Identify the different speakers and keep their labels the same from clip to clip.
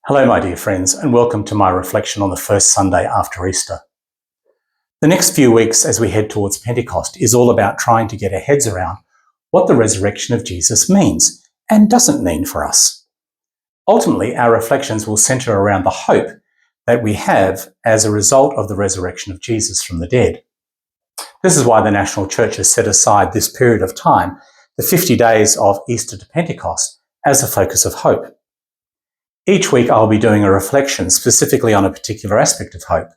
Speaker 1: Hello, my dear friends, and welcome to my reflection on the first Sunday after Easter. The next few weeks as we head towards Pentecost is all about trying to get our heads around what the resurrection of Jesus means and doesn't mean for us. Ultimately, our reflections will centre around the hope that we have as a result of the resurrection of Jesus from the dead. This is why the National Church has set aside this period of time, the 50 days of Easter to Pentecost, as a focus of hope. Each week I'll be doing a reflection specifically on a particular aspect of hope.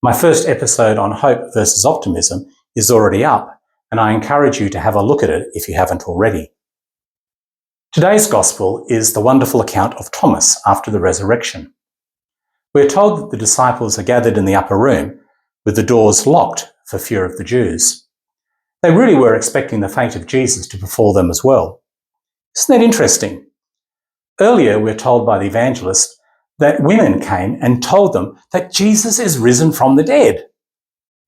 Speaker 1: My first episode on hope versus optimism is already up, and I encourage you to have a look at it if you haven't already. Today's Gospel is the wonderful account of Thomas after the resurrection. We're told that the disciples are gathered in the upper room with the doors locked for fear of the Jews. They really were expecting the fate of Jesus to befall them as well. Isn't that interesting? Earlier, we're told by the evangelist that women came and told them that Jesus is risen from the dead.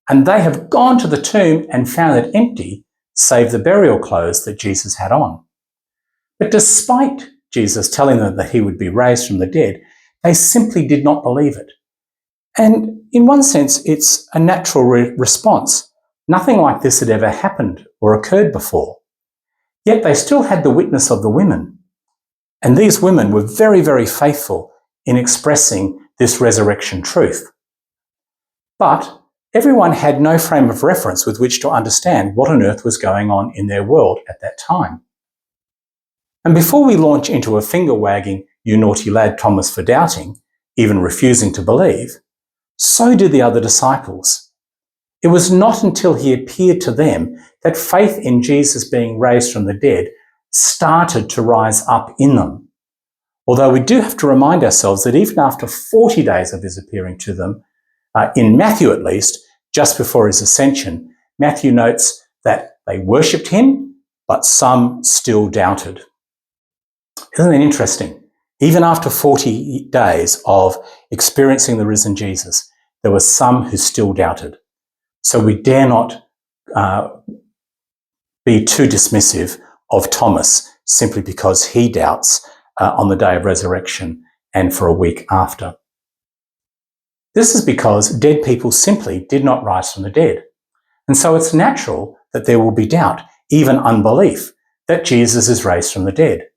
Speaker 1: And they have gone to the tomb and found it empty, save the burial clothes that Jesus had on. But despite Jesus telling them that he would be raised from the dead, they simply did not believe it. And in one sense, it's a natural response. Nothing like this had ever happened or occurred before. Yet they still had the witness of the women. And these women were very, very faithful in expressing this resurrection truth. But everyone had no frame of reference with which to understand what on earth was going on in their world at that time. And before we launch into a finger-wagging, "You naughty lad, Thomas, for doubting," even refusing to believe, so did the other disciples. It was not until he appeared to them that faith in Jesus being raised from the dead started to rise up in them. Although we do have to remind ourselves that even after 40 days of his appearing to them, in Matthew at least, just before his ascension, Matthew notes that they worshipped him, but some still doubted. Isn't that interesting? Even after 40 days of experiencing the risen Jesus, there were some who still doubted. So we dare not be too dismissive of Thomas simply because he doubts on the day of resurrection and for a week after. This is because dead people simply did not rise from the dead. And so it's natural that there will be doubt, even unbelief, that Jesus is raised from the dead.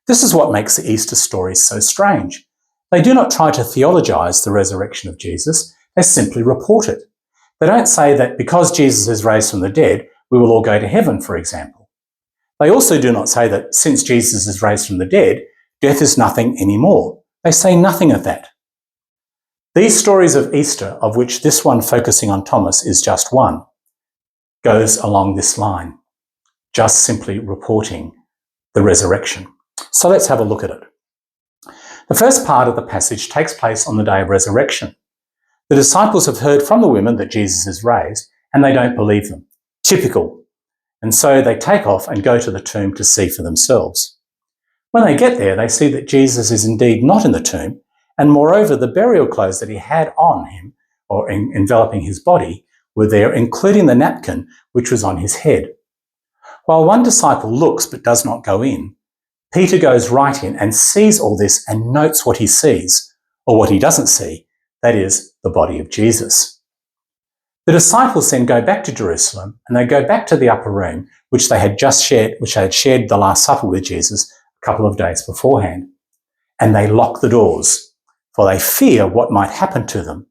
Speaker 1: This is what makes the Easter stories so strange. They do not try to theologize the resurrection of Jesus, they simply report it. They don't say that because Jesus is raised from the dead, we will all go to heaven, for example. They also do not say that since Jesus is raised from the dead, death is nothing anymore. They say nothing of that. These stories of Easter, of which this one focusing on Thomas is just one, goes along this line, just simply reporting the resurrection. So let's have a look at it. The first part of the passage takes place on the day of resurrection. The disciples have heard from the women that Jesus is raised, and they don't believe them. Typical. And so they take off and go to the tomb to see for themselves. When they get there, they see that Jesus is indeed not in the tomb, and moreover, the burial clothes that he had on him, or enveloping his body, were there, including the napkin which was on his head. While one disciple looks but does not go in, Peter goes right in and sees all this and notes what he sees, or what he doesn't see, that is, the body of Jesus. The disciples then go back to Jerusalem and they go back to the upper room, which they had shared the Last Supper with Jesus a couple of days beforehand. And they lock the doors, for they fear what might happen to them.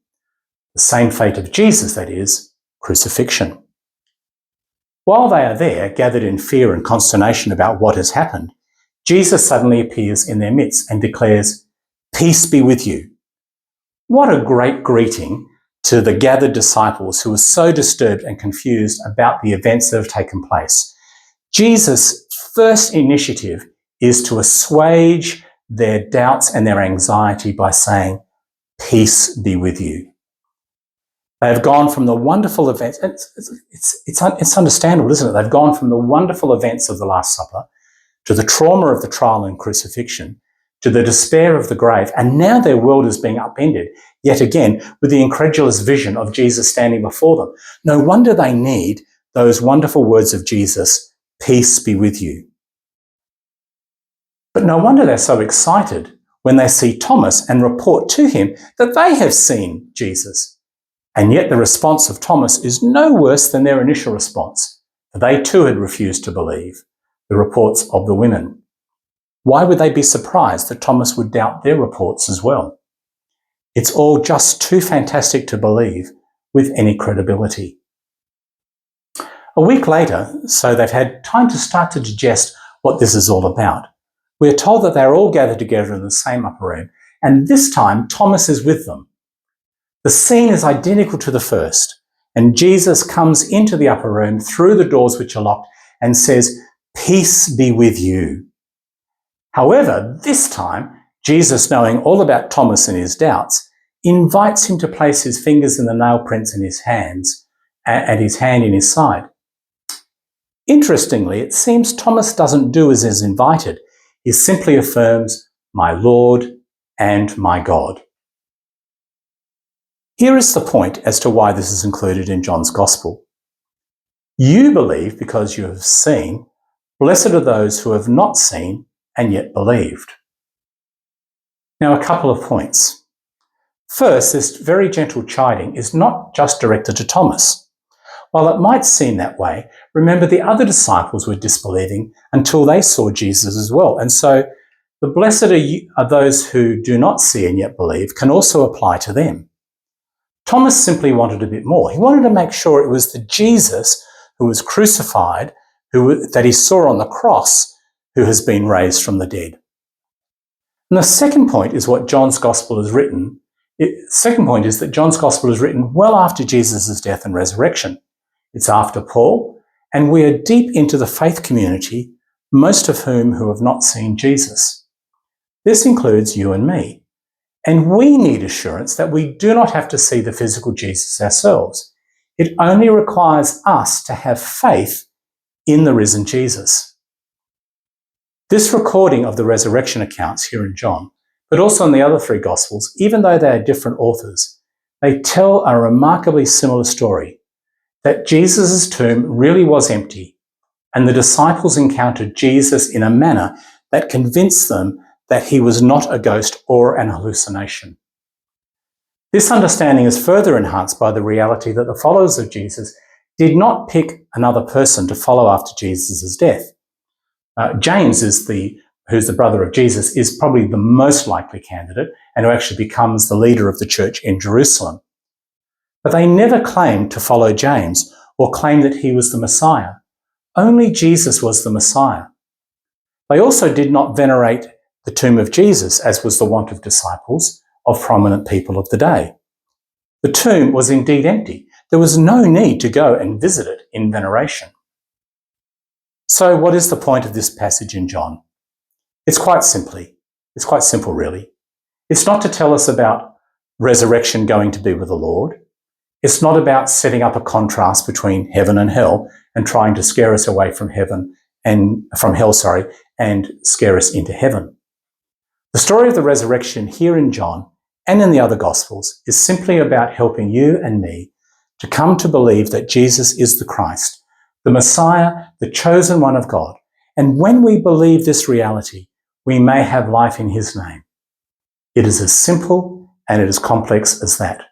Speaker 1: The same fate of Jesus, that is, crucifixion. While they are there, gathered in fear and consternation about what has happened, Jesus suddenly appears in their midst and declares, "Peace be with you." What a great greeting to the gathered disciples who were so disturbed and confused about the events that have taken place. Jesus' first initiative is to assuage their doubts and their anxiety by saying, "Peace be with you." They have gone from the wonderful events, it's understandable, isn't it? They've gone from the wonderful events of the Last Supper to the trauma of the trial and crucifixion, to the despair of the grave, and now their world is being upended, yet again, with the incredulous vision of Jesus standing before them. No wonder they need those wonderful words of Jesus, "Peace be with you." But no wonder they're so excited when they see Thomas and report to him that they have seen Jesus. And yet the response of Thomas is no worse than their initial response, for they too had refused to believe the reports of the women. Why would they be surprised that Thomas would doubt their reports as well? It's all just too fantastic to believe with any credibility. A week later, so they've had time to start to digest what this is all about, we are told that they're all gathered together in the same upper room, and this time Thomas is with them. The scene is identical to the first, and Jesus comes into the upper room through the doors which are locked and says, "Peace be with you." However, this time, Jesus, knowing all about Thomas and his doubts, invites him to place his fingers in the nail prints in his hands and his hand in his side. Interestingly, it seems Thomas doesn't do as is invited. He simply affirms, "My Lord and my God." Here is the point as to why this is included in John's Gospel. You believe because you have seen. Blessed are those who have not seen and yet believed. Now, a couple of points. First, this very gentle chiding is not just directed to Thomas. While it might seem that way, remember the other disciples were disbelieving until they saw Jesus as well. And so the blessed are those who do not see and yet believe can also apply to them. Thomas simply wanted a bit more. He wanted to make sure it was the Jesus who was crucified, that he saw on the cross, who has been raised from the dead. And the second point is what John's Gospel is written. Second point is that John's Gospel is written well after Jesus' death and resurrection. It's after Paul, and we are deep into the faith community, most of whom who have not seen Jesus. This includes you and me. And we need assurance that we do not have to see the physical Jesus ourselves. It only requires us to have faith in the risen Jesus. This recording of the resurrection accounts here in John, but also in the other three Gospels, even though they are different authors, they tell a remarkably similar story, that Jesus' tomb really was empty, and the disciples encountered Jesus in a manner that convinced them that he was not a ghost or an hallucination. This understanding is further enhanced by the reality that the followers of Jesus did not pick another person to follow after Jesus' death. James, who's the brother of Jesus, is probably the most likely candidate and who actually becomes the leader of the church in Jerusalem. But they never claimed to follow James or claim that he was the Messiah. Only Jesus was the Messiah. They also did not venerate the tomb of Jesus, as was the wont of disciples, of prominent people of the day. The tomb was indeed empty. There was no need to go and visit it in veneration. So what is the point of this passage in John? It's quite simple really. It's not to tell us about resurrection going to be with the Lord. It's not about setting up a contrast between heaven and hell and trying to scare us away from hell, and scare us into heaven. The story of the resurrection here in John and in the other Gospels is simply about helping you and me to come to believe that Jesus is the Christ, the Messiah, the chosen one of God. And when we believe this reality, we may have life in his name. It is as simple and it is complex as that.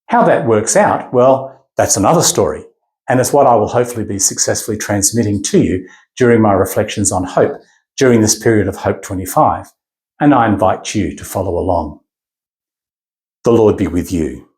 Speaker 1: How that works out, well, that's another story. And it's what I will hopefully be successfully transmitting to you during my reflections on hope during this period of Hope 25. And I invite you to follow along. The Lord be with you.